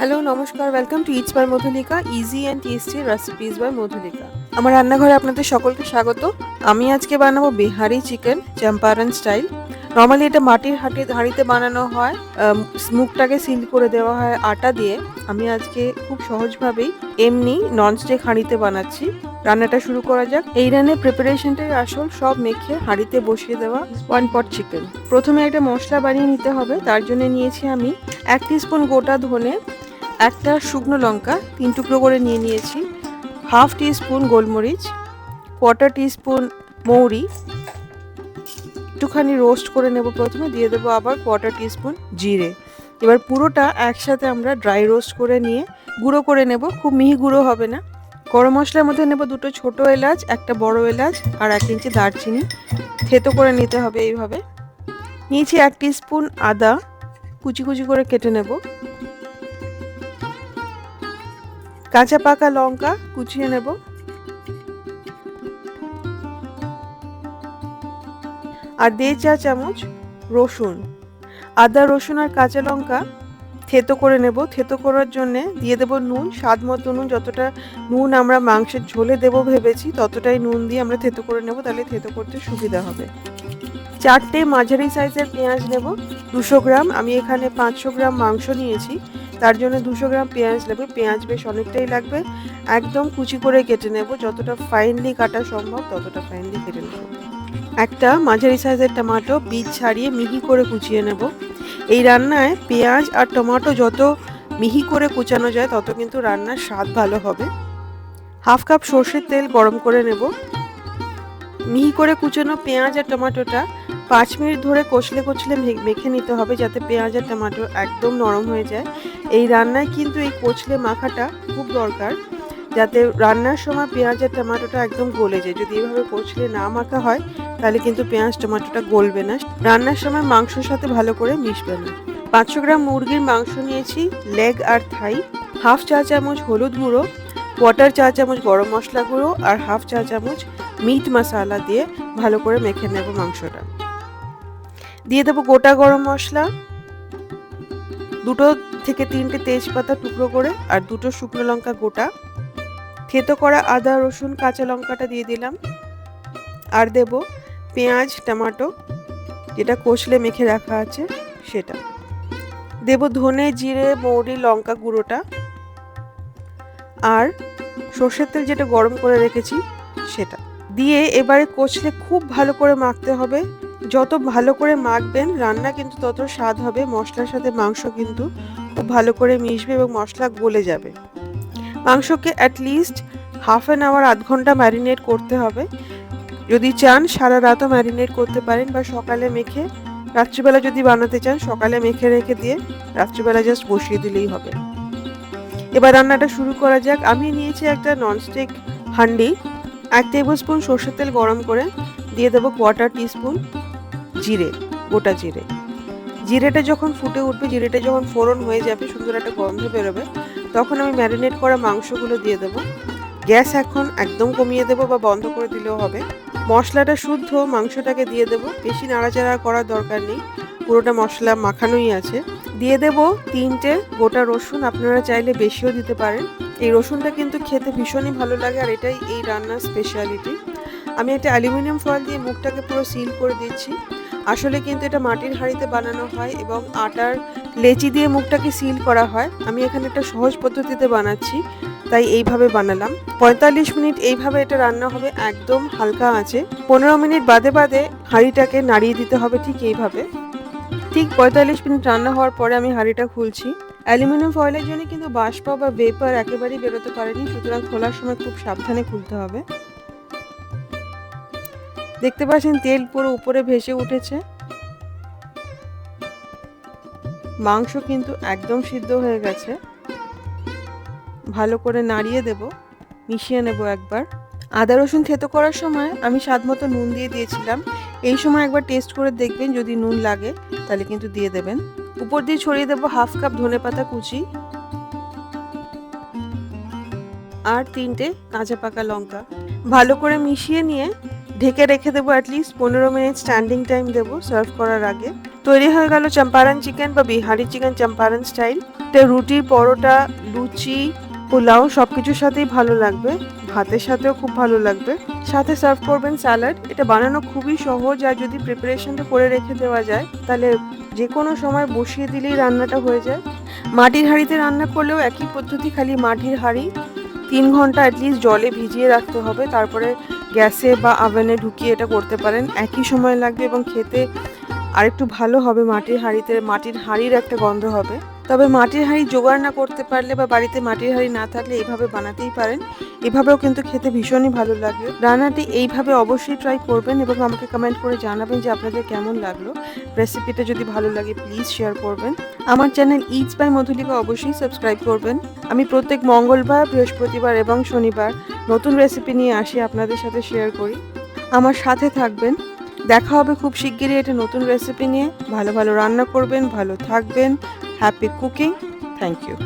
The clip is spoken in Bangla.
হ্যালো, নমস্কার। Welcome to it's by Madhulika, easy and tasty recipes by Madhulika. আমার রান্নাঘরে আপনাদের সকলকে স্বাগত। আমি আজকে বানাবো Bihari chicken Champaran style. Normally এটা মাটির হাঁড়িতে বানানো হয়, মুখটাকে সিল করে দেওয়া হয় আটা দিয়ে। আমি আজকে খুব সহজভাবেই এমনি ননস্টিক হাঁড়িতে বানাচ্ছি। রান্নাটা শুরু করা যাক। এই রান্নার প্রিপারেশনটাই আসল, সব মেখে হাঁড়িতে বসিয়ে দেওয়া 1 পট চিকেন। প্রথমে একটা মশলা বানিয়ে নিতে হবে। তার জন্য নিয়েছি আমি 1 টিস্পুন গোটা ধনে, একটা শুকনো লঙ্কা 3 টুকরো করে নিয়েছি, হাফ টিস্পুন গোলমরিচ, কোয়ার্টার টিস্পুন মৌরি, একটুখানি রোস্ট করে নেব। প্রথমে দিয়ে দেবো আবার কোয়ার্টার টিস্পুন জিরে। এবার পুরোটা একসাথে আমরা ড্রাই রোস্ট করে নিয়ে গুঁড়ো করে নেব। খুব মিহি গুঁড়ো হবে না। গরম মশলার মধ্যে নেব 2টো ছোট এলাচ, একটা বড় এলাচ আর 1 ইঞ্চি দারচিনি। থেতো করে নিতে হবে এইভাবে। নিয়েছি 1 টিস্পুন আদা, কুচি কুচি করে কেটে নেব। কাঁচা পাকা লঙ্কা কুচিয়ে নেব। আর 1.5 চা চামচ রসুন। আদা, রসুন আর কাঁচা লঙ্কা থেতো করে নেব। থেতো করার জন্য দিয়ে দেব নুন, স্বাদ মতো নুন। যতটা নুন আমরা মাংসের ঝোলে দেব ভেবেছি ততটাই নুন দিয়ে আমরা থেতো করে নেব, তাহলে থেতো করতে সুবিধা হবে। 4টে মাঝারি সাইজের পেঁয়াজ নেব, 200 গ্রাম। আমি এখানে 500 গ্রাম মাংস নিয়েছি, তার জন্য 200 গ্রাম পেঁয়াজ নেব। পেঁয়াজ বেশ অনেকটাই লাগবে। একদম কুচি করে কেটে নেব, যতটা ফাইনলি কাটা সম্ভব ততটা ফাইনলি কেটে নেব। একটা মাঝারি সাইজের টমেটো বীজ ছাড়িয়ে মিহি করে কুচিয়ে নেব। এই রান্নায় পেঁয়াজ আর টমেটো যত মিহি করে কুচানো যায় তত কিন্তু রান্নার স্বাদ ভালো হবে। হাফ কাপ সর্ষের তেল গরম করে নেব। মিহি করে কুচানো পেঁয়াজ আর টমেটোটা 5 মিনিট ধরে কষলে কষলে মেখে নিতে হবে, যাতে পেঁয়াজ আর টমেটো একদম নরম হয়ে যায়। এই রান্নায় কিন্তু এই কষলে মাখাটা খুব দরকার, যাতে রান্নার সময় পেঁয়াজ আর টমেটোটা একদম গলে যায়। যদি এভাবে কষলে না মাখা হয় তাহলে কিন্তু পেঁয়াজ টমেটোটা গলবে না, রান্নার সময় মাংসের সাথে ভালো করে মিশবে না। 500 গ্রাম মুরগির মাংস নিয়েছি, লেগ আর থাই। হাফ চা চামচ হলুদ গুঁড়ো, কোয়ার্টার চা চামচ গরম মশলা গুঁড়ো আর হাফ চা চামচ মিট মশলা দিয়ে ভালো করে মেখে নেব মাংসটা। দিয়ে দেবো গোটা গরম মশলা, 2 থেকে 3টে তেজপাতা টুকরো করে আর 2টো শুকনো লঙ্কা গোটা। থেতো করা আদা, রসুন, কাঁচা লঙ্কাটা দিয়ে দিলাম। আর দেব পেঁয়াজ, টমেটো যেটা কষলে মেখে রাখা আছে সেটা। দেব ধনে, জিরে, মৌরি, লঙ্কা গুঁড়োটা আর সর্ষের তেল যেটা গরম করে রেখেছি সেটা দিয়ে এবারে কষলে খুব ভালো করে মাখতে হবে। যত ভালো করে মাখবেন রান্না কিন্তু তত স্বাদ হবে। মশলার সাথে মাংস কিন্তু খুব ভালো করে মিশবে এবং মশলা গলে যাবে। মাংসকে অ্যাটলিস্ট হাফ অ্যান আওয়ার, আধ ঘন্টা ম্যারিনেট করতে হবে। যদি চান সারা রাতও ম্যারিনেট করতে পারেন, বা সকালে মেখে রাত্রিবেলা যদি বানাতে চান সকালে মেখে রেখে দিয়ে রাত্রিবেলা জাস্ট বসিয়ে দিলেই হবে। এবার রান্নাটা শুরু করা যাক। আমি নিয়েছি একটা ননস্টিক হাঁড়ি। 1 টেবিল স্পুন সর্ষের তেল গরম করে দিয়ে দেবো কোয়ার্টার টিস্পুন জিরে, গোটা জিরে। জিরেটা যখন ফুটে উঠবে, জিরেটা যখন ফোড়ন হয়ে যাবে, সুন্দর একটা গন্ধ বেরোবে, তখন আমি ম্যারিনেট করা মাংসগুলো দিয়ে দেবো। গ্যাস এখন একদম কমিয়ে দেবো বা বন্ধ করে দিলেও হবে। মশলাটা শুদ্ধ মাংসটাকে দিয়ে দেবো, বেশি নাড়াচাড়া করার দরকার নেই, পুরোটা মশলা মাখানোই আছে। দিয়ে দেবো 3টে গোটা রসুন, আপনারা চাইলে বেশিও দিতে পারেন। এই রসুনটা কিন্তু খেতে ভীষণই ভালো লাগে আর এটাই এই রান্নার স্পেশালিটি। আমি একটা অ্যালুমিনিয়াম ফয়েল দিয়ে মুখটাকে পুরো সিল করে দিচ্ছি। আসলে কিন্তু এটা মাটির হাঁড়িতে বানানো হয় এবং আটার লেচি দিয়ে মুখটাকে সিল করা হয়। আমি এখানে একটা সহজ পদ্ধতিতে বানাচ্ছি, তাই এইভাবে বানালাম। 45 মিনিট এইভাবে এটা রান্না হবে একদম হালকা আঁচে। 15 মিনিট বাদে বাদে হাঁড়িটাকে নাড়িয়ে দিতে হবে ঠিক এইভাবে। ঠিক 45 মিনিট রান্না হওয়ার পরে আমি হাঁড়িটা খুলছি। অ্যালুমিনিয়াম ফয়েলের জন্য কিন্তু বাষ্প বা ভেপার একেবারেই বেরোতে পারেনি, সুতরাং খোলার সময় খুব সাবধানে খুলতে হবে। দেখতে পাচ্ছেন তেল পুরো উপরে ভেসে উঠেছে। মাংস কিন্তু একদম সিদ্ধ হয়ে গেছে। ভালো করে নাড়িয়ে দেব, মিশিয়ে নেব একবার। আদা রসুন থেতো করার সময় আমি স্বাদ মতো নুন দিয়ে দিয়েছিলাম। এই সময় একবার টেস্ট করে দেখবেন, যদি নুন লাগে তাহলে কিন্তু দিয়ে দেবেন। উপর দিয়ে ছড়িয়ে দেবো হাফ কাপ ধনেপাতা কুচি আর 3টে কাঁচা পাকা লঙ্কা। ভালো করে মিশিয়ে নিয়ে ঢেকে রেখে দেবো অ্যাটলিস্ট 15 মিনিট স্ট্যান্ডিং টাইম দেবো সার্ভ করার আগে। তৈরি হয়ে গেল চম্পারন চিকেন বা বিহারি চিকেন চম্পারন স্টাইল। এটা রুটি, পরোটা, লুচি, পোলাও সবকিছুর সাথেই ভালো লাগবে, ভাতের সাথেও খুব ভালো লাগবে। সাথে সার্ভ করবেন স্যালাড। এটা বানানো খুবই সহজ, আর যদি প্রিপারেশনটা করে রেখে দেওয়া যায় তাহলে যে কোনো সময় বসিয়ে দিলেই রান্নাটা হয়ে যায়। মাটির হাঁড়িতে রান্না করলেও একই পদ্ধতি, খালি মাটির হাঁড়ি 3 ঘন্টা অ্যাটলিস্ট জলে ভিজিয়ে রাখতে হবে, তারপরে গ্যাসে বা ওভেনে ঢুকিয়ে এটা করতে পারেন। একই সময় লাগবে এবং খেতে আরেকটু ভালো হবে। মাটির হাঁড়িতে মাটির হাঁড়ির একটা গন্ধ হবে। তবে মাটির হাঁড়ি জোগাড় না করতে পারলে বা বাড়িতে মাটির হাঁড়ি না থাকলে এইভাবে বানাতেই পারেন। এভাবেও কিন্তু খেতে ভীষণই ভালো লাগে। রান্নাটি এইভাবে অবশ্যই ট্রাই করবেন এবং আমাকে কমেন্ট করে জানাবেন যে আপনাদের কেমন লাগলো। রেসিপিটা যদি ভালো লাগে প্লিজ শেয়ার করবেন। আমার চ্যানেল ইটস বাই মধুলিকা অবশ্যই সাবস্ক্রাইব করবেন। আমি প্রত্যেক মঙ্গলবার, বৃহস্পতিবার এবং শনিবার নতুন রেসিপি নিয়ে আসি, আপনাদের সাথে শেয়ার করি। আমার সাথে থাকবেন। দেখা হবে খুব শিগগিরই একটা নতুন রেসিপি নিয়ে। ভালো ভালো রান্না করবেন, ভালো থাকবেন। Happy cooking. Thank you.